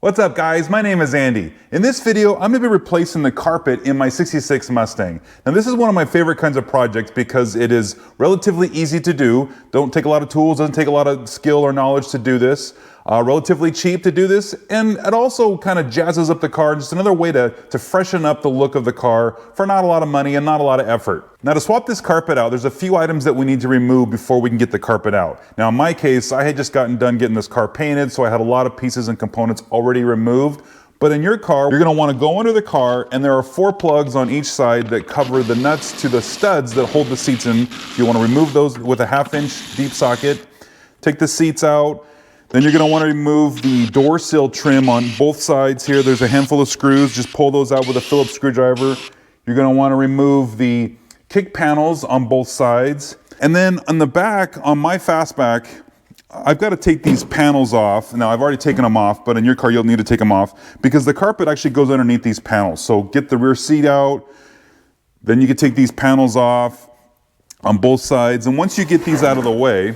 What's up guys, my name is Andy. In this video, I'm gonna be replacing the carpet in my 66 Mustang. Now this is one of my favorite kinds of projects because it is relatively easy to do. Don't take a lot of tools, doesn't take a lot of skill or knowledge to do this. Relatively cheap to do this, and it also kind of jazzes up the car. Just another way to freshen up the look of the car for not a lot of money and not a lot of effort. Now to swap this carpet out, there's a few items that we need to remove before we can get the carpet out. Now in my case, I had just gotten done getting this car painted, so I had a lot of pieces and components already removed. But in your car, you're gonna wanna go under the car, and there are 4 plugs on each side that cover the nuts to the studs that hold the seats in. You wanna remove those with a 1/2 inch deep socket. Take the seats out. Then you're gonna wanna remove the door sill trim on both sides here. There's a handful of screws. Just pull those out with a Phillips screwdriver. You're gonna wanna remove the kick panels on both sides. And then on the back, on my Fastback, I've got to take these panels off. Now I've already taken them off, but in your car you'll need to take them off because the carpet actually goes underneath these panels. So get the rear seat out, then you can take these panels off on both sides. And once you get these out of the way,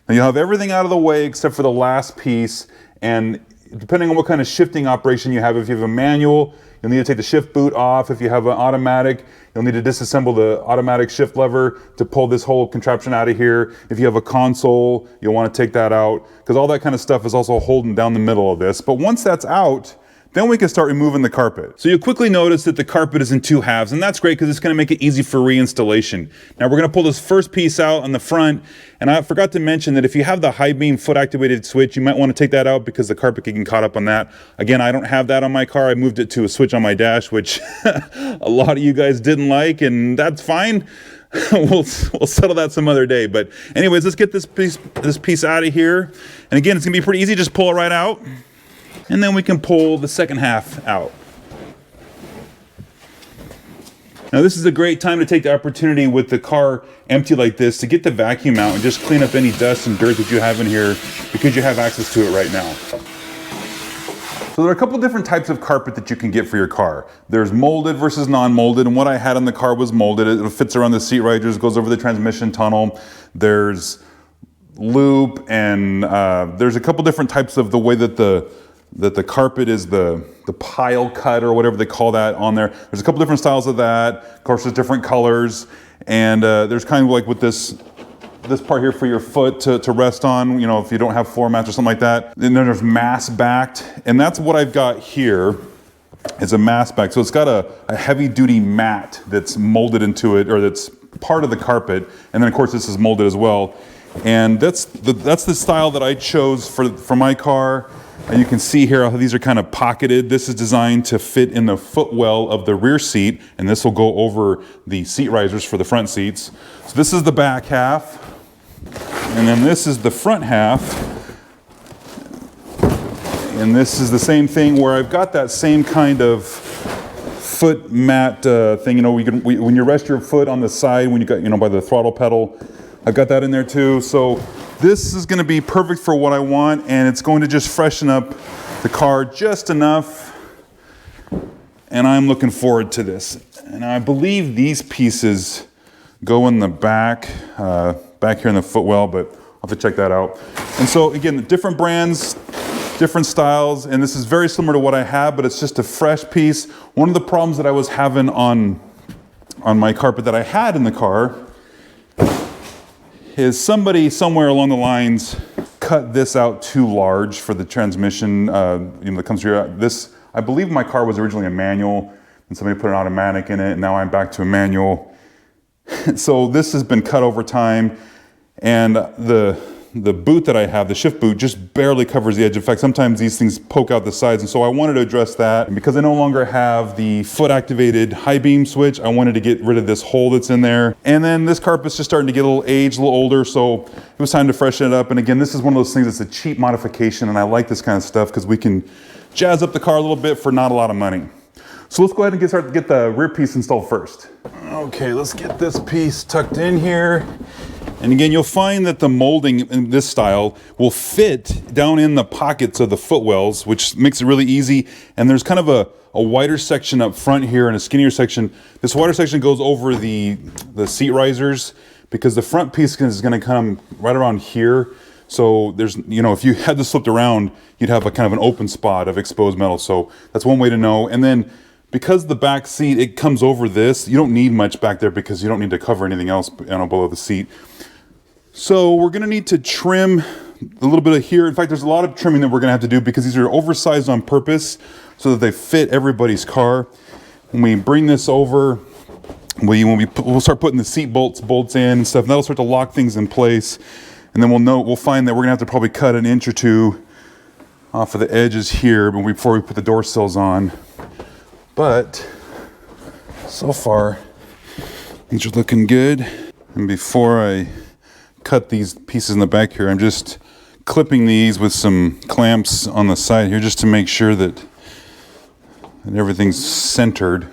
now you'll have everything out of the way except for the last piece, and depending on what kind of shifting operation you have, if you have a manual, you'll need to take the shift boot off. If you have an automatic, you'll need to disassemble the automatic shift lever to pull this whole contraption out of here. If you have a console, you'll want to take that out because all that kind of stuff is also holding down the middle of this. But once that's out, then we can start removing the carpet. So you'll quickly notice that the carpet is in 2 halves, and that's great because it's gonna make it easy for reinstallation. Now we're gonna pull this first piece out on the front, and I forgot to mention that if you have the high beam foot activated switch, you might wanna take that out because the carpet can get caught up on that. Again, I don't have that on my car. I moved it to a switch on my dash, which a lot of you guys didn't like, and that's fine. we'll settle that some other day. But anyways, let's get this piece out of here. And again, it's gonna be pretty easy, just pull it right out. And then we can pull the second half out. Now this is a great time to take the opportunity with the car empty like this to get the vacuum out and just clean up any dust and dirt that you have in here because you have access to it right now. So there are a couple different types of carpet that you can get for your car. There's molded versus non-molded, and what I had on the car was molded. It fits around the seat risers, goes over the transmission tunnel. There's loop, and there's a couple different types of the way that the carpet is the pile cut or whatever they call that on there. There's a couple different styles of that. Of course, there's different colors. And there's kind of like with this part here for your foot to rest on, you know, if you don't have floor mats or something like that. And then there's mass backed. And that's what I've got here is a mass back. So it's got a heavy duty mat that's molded into it, or that's part of the carpet. And then of course this is molded as well. And that's the style that I chose for my car. And you can see here how these are kind of pocketed. This is designed to fit in the footwell of the rear seat, and this will go over the seat risers for the front seats. So this is the back half, and then this is the front half. And this is the same thing where I've got that same kind of foot mat thing. You know, when you rest your foot on the side, when you got, you know, by the throttle pedal, I've got that in there too. So this is gonna be perfect for what I want, and it's going to just freshen up the car just enough. And I'm looking forward to this. And I believe these pieces go in the back, back here in the footwell, but I'll have to check that out. And so again, the different brands, different styles, and this is very similar to what I have, but it's just a fresh piece. One of the problems that I was having on my carpet that I had in the car is somebody somewhere along the lines cut this out too large for the transmission, you know, that comes through. This, I believe my car was originally a manual, and somebody put an automatic in it, and now I'm back to a manual. So this has been cut over time, and the boot that I have, the shift boot, just barely covers the edge. In fact, sometimes these things poke out the sides, and so I wanted to address that. And because I no longer have the foot-activated high beam switch, I wanted to get rid of this hole that's in there. And then this carpet's just starting to get a little aged, a little older, so it was time to freshen it up. And again, this is one of those things that's a cheap modification, and I like this kind of stuff because we can jazz up the car a little bit for not a lot of money. So let's go ahead and get the rear piece installed first. Okay, let's get this piece tucked in here. And again, you'll find that the molding in this style will fit down in the pockets of the footwells, which makes it really easy. And there's kind of a wider section up front here and a skinnier section. This wider section goes over the seat risers because the front piece is going to come right around here. So there's, you know, if you had this flipped around, you'd have a kind of an open spot of exposed metal. So that's one way to know. And then because the back seat, it comes over this, you don't need much back there because you don't need to cover anything else, you know, below the seat. So we're gonna need to trim a little bit of here. In fact, there's a lot of trimming that we're gonna have to do because these are oversized on purpose so that they fit everybody's car. When we bring this over, we'll start putting the seat bolts in and stuff, and that'll start to lock things in place. And then we'll find that we're gonna have to probably cut an inch or two off of the edges here before we put the door sills on. But so far, things are looking good. And before I cut these pieces in the back here, I'm just clipping these with some clamps on the side here just to make sure that everything's centered.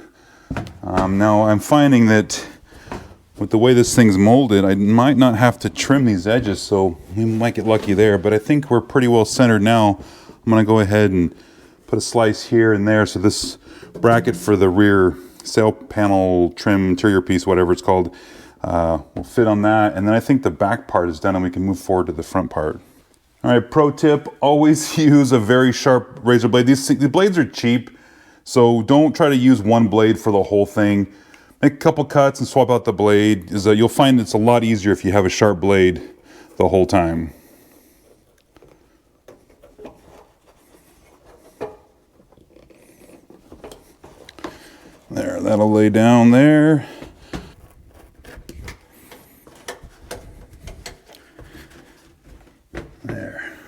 Now I'm finding that with the way this thing's molded, I might not have to trim these edges, so we might get lucky there, but I think we're pretty well centered now. I'm gonna go ahead and put a slice here and there so this bracket for the rear sail panel trim interior piece, whatever it's called, will fit on that. And then I think the back part is done and we can move forward to the front part. All right, pro tip, always use a very sharp razor blade. These blades are cheap, so don't try to use one blade for the whole thing. Make a couple cuts and swap out the blade. You'll find it's a lot easier if you have a sharp blade the whole time. There, that'll lay down there. There.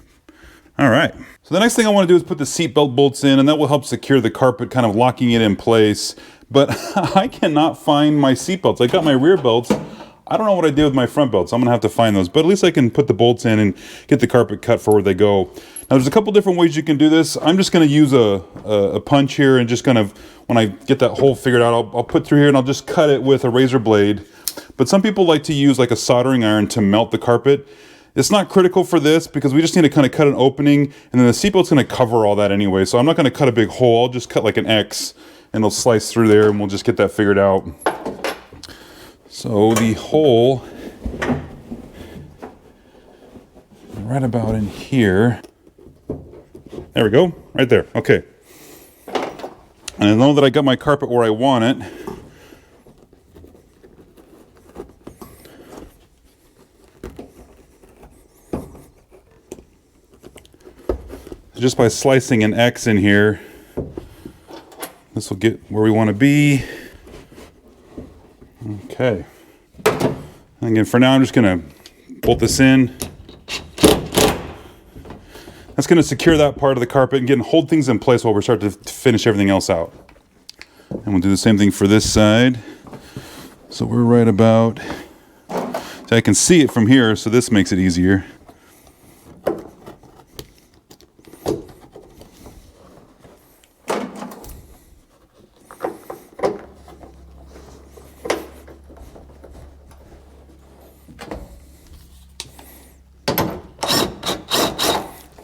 All right. So the next thing I want to do is put the seatbelt bolts in, and that will help secure the carpet, kind of locking it in place. But I cannot find my seatbelts. I got my rear belts. I don't know what I did with my front belts. I'm gonna have to find those, but at least I can put the bolts in and get the carpet cut for where they go. Now there's a couple different ways you can do this. I'm just gonna use a punch here and just kind of, when I get that hole figured out, I'll put through here and I'll just cut it with a razor blade. But some people like to use like a soldering iron to melt the carpet. It's not critical for this because we just need to kind of cut an opening, and then the seatbelt's gonna cover all that anyway. So I'm not gonna cut a big hole, I'll just cut like an X and it'll slice through there and we'll just get that figured out. So the hole right about in here. There we go, right there, okay. And I know that I got my carpet where I want it. Just by slicing an X in here, this will get where we want to be. Okay. And again, for now, I'm just going to bolt this in. That's going to secure that part of the carpet and hold things in place while we start to finish everything else out. And we'll do the same thing for this side. So we're right about, so I can see it from here, so this makes it easier.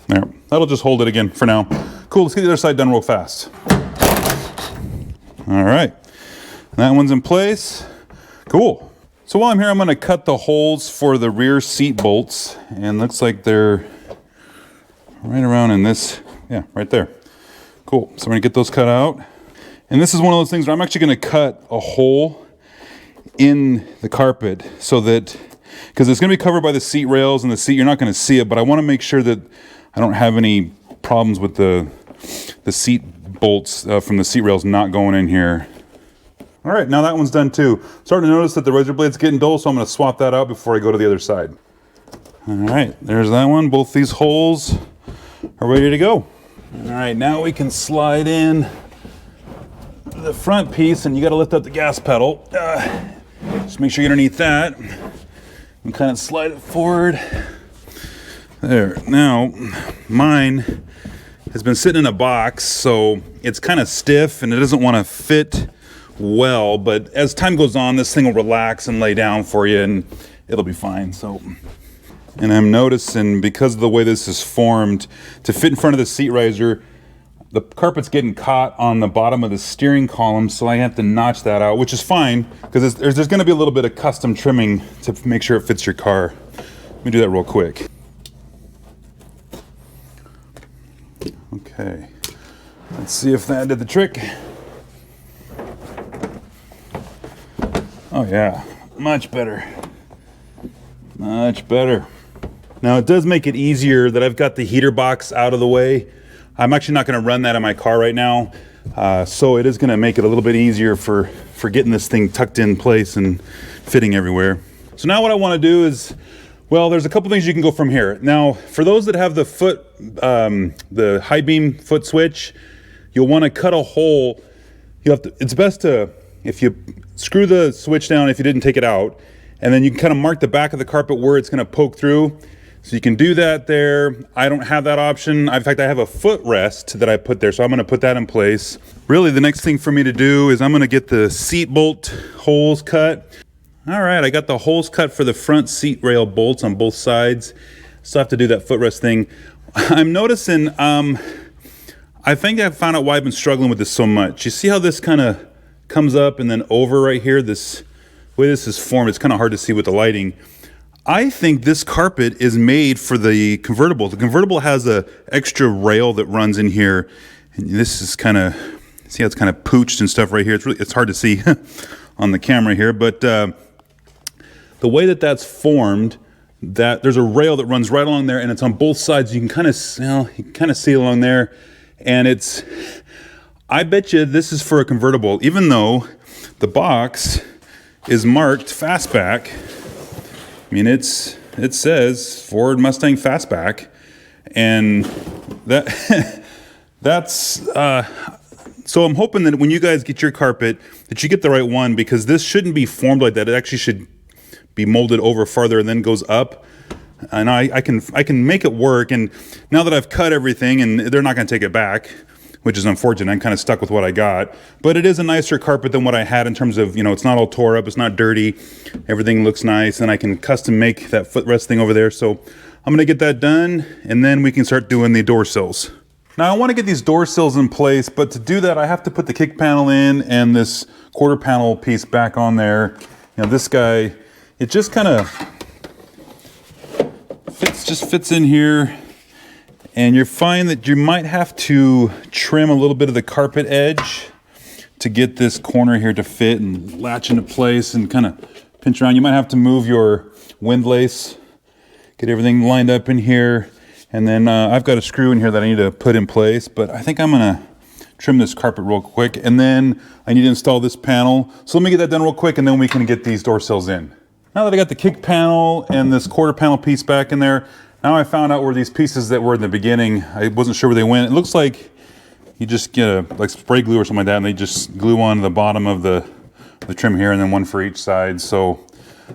There, that'll just hold it again for now. Cool, let's get the other side done real fast. All right, that one's in place. Cool. So while I'm here, I'm gonna cut the holes for the rear seat bolts, and looks like they're right around in this, yeah, right there. Cool, so we're gonna get those cut out. And this is one of those things where I'm actually gonna cut a hole in the carpet so that, because it's gonna be covered by the seat rails and the seat, you're not gonna see it, but I wanna make sure that I don't have any problems with the seat bolts from the seat rails not going in here. All right, now that one's done too. Starting to notice that the razor blade's getting dull, so I'm gonna swap that out before I go to the other side. All right, there's that one. Both these holes are ready to go. All right, now we can slide in the front piece, and you gotta lift up the gas pedal. Just make sure you're underneath that and kind of slide it forward. There, now mine has been sitting in a box, so it's kind of stiff and it doesn't want to fit well, but as time goes on, this thing will relax and lay down for you and it'll be fine. So, and I'm noticing, because of the way this is formed, to fit in front of the seat riser, the carpet's getting caught on the bottom of the steering column, so I have to notch that out, which is fine, because there's going to be a little bit of custom trimming to make sure it fits your car. Let me do that real quick. Okay, let's see if that did the trick. Oh yeah, much better. Much better. Now it does make it easier that I've got the heater box out of the way. I'm actually not going to run that in my car right now, so it is going to make it a little bit easier for getting this thing tucked in place and fitting everywhere. So now what I want to do is, well, there's a couple things you can go from here. Now, for those that have the the high beam foot switch, you'll want to cut a hole. It's best to, if you screw the switch down, if you didn't take it out, and then you can kind of mark the back of the carpet where it's going to poke through. So you can do that there. I don't have that option. In fact, I have a footrest that I put there, so I'm going to put that in place. Really, the next thing for me to do is I'm going to get the seat bolt holes cut. All right, I got the holes cut for the front seat rail bolts on both sides. Still have to do that footrest thing. I'm noticing, I think I found out why I've been struggling with this so much. You see how this kind of comes up and then over right here? This way this is formed, it's kind of hard to see with the lighting. I think this carpet is made for the convertible. The convertible has a extra rail that runs in here. And this is kind of, see how it's kind of pooched and stuff right here. It's hard to see on the camera here, but the way that that's formed, that there's a rail that runs right along there and it's on both sides. You can kind of, see along there. And it's, I bet you this is for a convertible, even though the box is marked Fastback. I mean, it says Ford Mustang Fastback, and that's so I'm hoping that when you guys get your carpet that you get the right one, because this shouldn't be formed like that. It actually should be molded over farther and then goes up. And I can make it work. And now that I've cut everything, and they're not going to take it back, which is unfortunate. I'm kind of stuck with what I got, but it is a nicer carpet than what I had in terms of, you know, it's not all tore up, it's not dirty, everything looks nice, and I can custom make that footrest thing over there. So I'm gonna get that done, and then we can start doing the door sills. Now I want to get these door sills in place, but to do that I have to put the kick panel in and this quarter panel piece back on there. You know, this guy, it just kind of fits in here. And you find that you might have to trim a little bit of the carpet edge to get this corner here to fit and latch into place and kind of pinch around. You might have to move your windlace, get everything lined up in here. And then I've got a screw in here that I need to put in place, but I think I'm gonna trim this carpet real quick. And then I need to install this panel. So let me get that done real quick and then we can get these door sills in. Now that I got the kick panel and this quarter panel piece back in there, now I found out where these pieces that were in the beginning, I wasn't sure where they went. It looks like you just get like spray glue or something like that, and they just glue on the bottom of the trim here, and then one for each side. So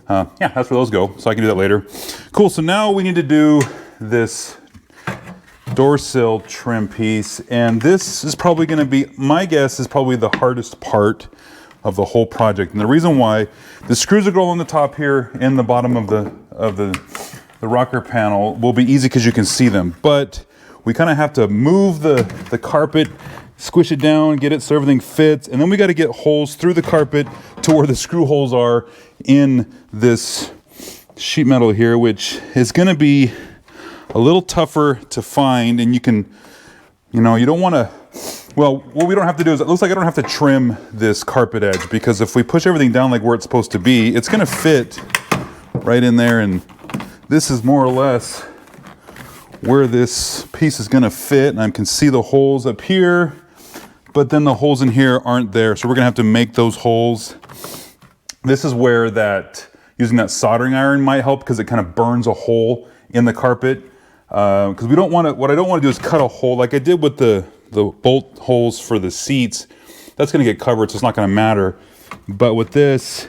yeah, that's where those go. So I can do that later. Cool, so now we need to do this door sill trim piece, and this is probably gonna be, my guess is probably the hardest part of the whole project. And the reason why, the screws that go on the top here and the bottom of the rocker panel will be easy because you can see them, but we kind of have to move the carpet, squish it down, get it so everything fits, and then we got to get holes through the carpet to where the screw holes are in this sheet metal here, which is going to be a little tougher to find. And you can, you know, you don't want to, well, what we don't have to do is, it looks like I don't have to trim this carpet edge, because if we push everything down like where it's supposed to be, it's going to fit right in there. And this is more or less where this piece is going to fit, and I can see the holes up here, but then the holes in here aren't there, so we're going to have to make those holes. This is where that using that soldering iron might help, because it kind of burns a hole in the carpet. Because we don't want to, what I don't want to do is cut a hole like I did with the bolt holes for the seats. That's going to get covered, so it's not going to matter. But with this,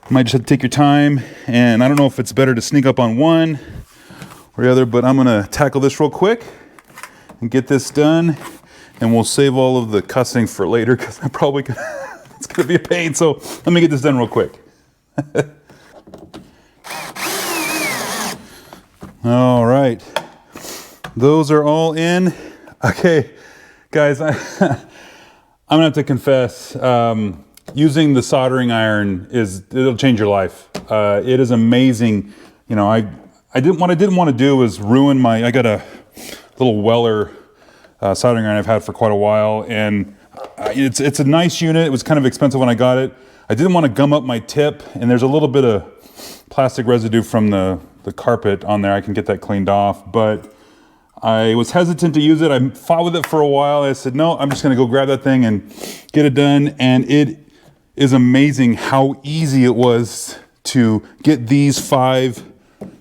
you might just have to take your time, and I don't know if it's better to sneak up on one or the other, but I'm gonna tackle this real quick and get this done, and we'll save all of the cussing for later, because I'm probably gonna, it's gonna be a pain. So let me get this done real quick. All right, those are all in. Okay, guys, I'm gonna have to confess, using the soldering iron it'll change your life. It is amazing. You know, what I didn't want to do was ruin I got a little Weller soldering iron I've had for quite a while, and it's a nice unit. It was kind of expensive when I got it. I didn't want to gum up my tip, and there's a little bit of plastic residue from the carpet on there. I can get that cleaned off, but I was hesitant to use it. I fought with it for a while. I said, no, I'm just gonna go grab that thing and get it done. And it is amazing how easy it was to get these 5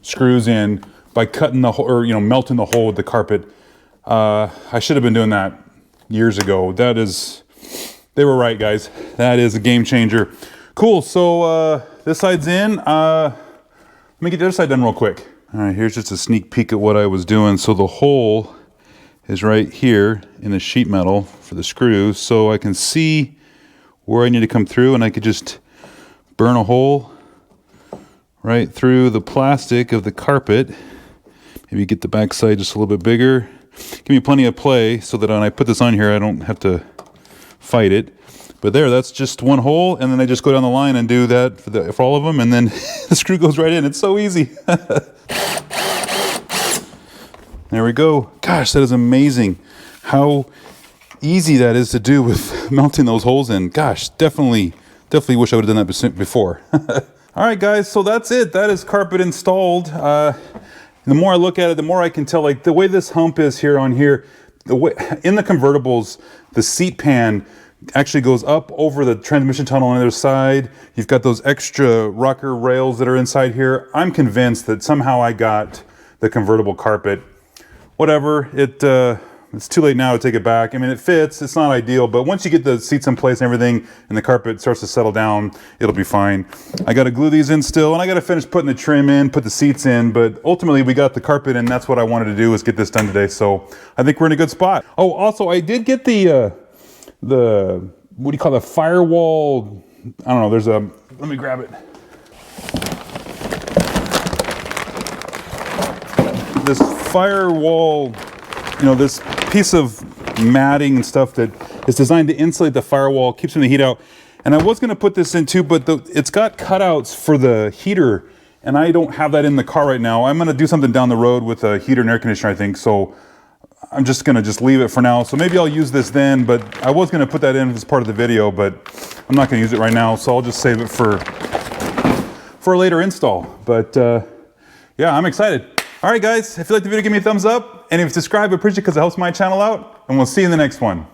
screws in by cutting the hole, or melting the hole with the carpet. I should have been doing that years ago. They were right, guys. That is a game changer. Cool, so this side's in. Let me get the other side done real quick. All right, here's just a sneak peek at what I was doing. So the hole is right here in the sheet metal for the screws, so I can see where I need to come through, and I could just burn a hole right through the plastic of the carpet. Maybe get the back side just a little bit bigger. Give me plenty of play so that when I put this on here, I don't have to fight it. But there, that's just one hole, and then I just go down the line and do that for all of them, and then the screw goes right in. It's so easy. There we go. Gosh, that is amazing how easy that is to do with mounting those holes in. Gosh, definitely wish I would have done that before. All right, guys, so that's it. That is carpet installed. The more I look at it, the more I can tell, like the way this hump is here on here, the way in the convertibles, the seat pan actually goes up over the transmission tunnel on the other side. You've got those extra rocker rails that are inside here. I'm convinced that somehow I got the convertible carpet. Whatever, it's too late now to take it back. I mean, it fits, it's not ideal, but once you get the seats in place and everything and the carpet starts to settle down, it'll be fine. I gotta glue these in still, and I gotta finish putting the trim in, put the seats in, but ultimately we got the carpet, and that's what I wanted to do, is get this done today. So I think we're in a good spot. Oh, also I did get the what do you call the firewall? I don't know, let me grab it. This firewall, this piece of matting and stuff that is designed to insulate the firewall, keeps the heat out. And I was gonna put this in too, but it's got cutouts for the heater, and I don't have that in the car right now. I'm gonna do something down the road with a heater and air conditioner, I think, so I'm just gonna leave it for now. So maybe I'll use this then, but I was gonna put that in as part of the video, but I'm not gonna use it right now, so I'll just save it for a later install. But yeah, I'm excited. All right, guys, if you liked the video, give me a thumbs up. And if you subscribe, I appreciate it because it helps my channel out. And we'll see you in the next one.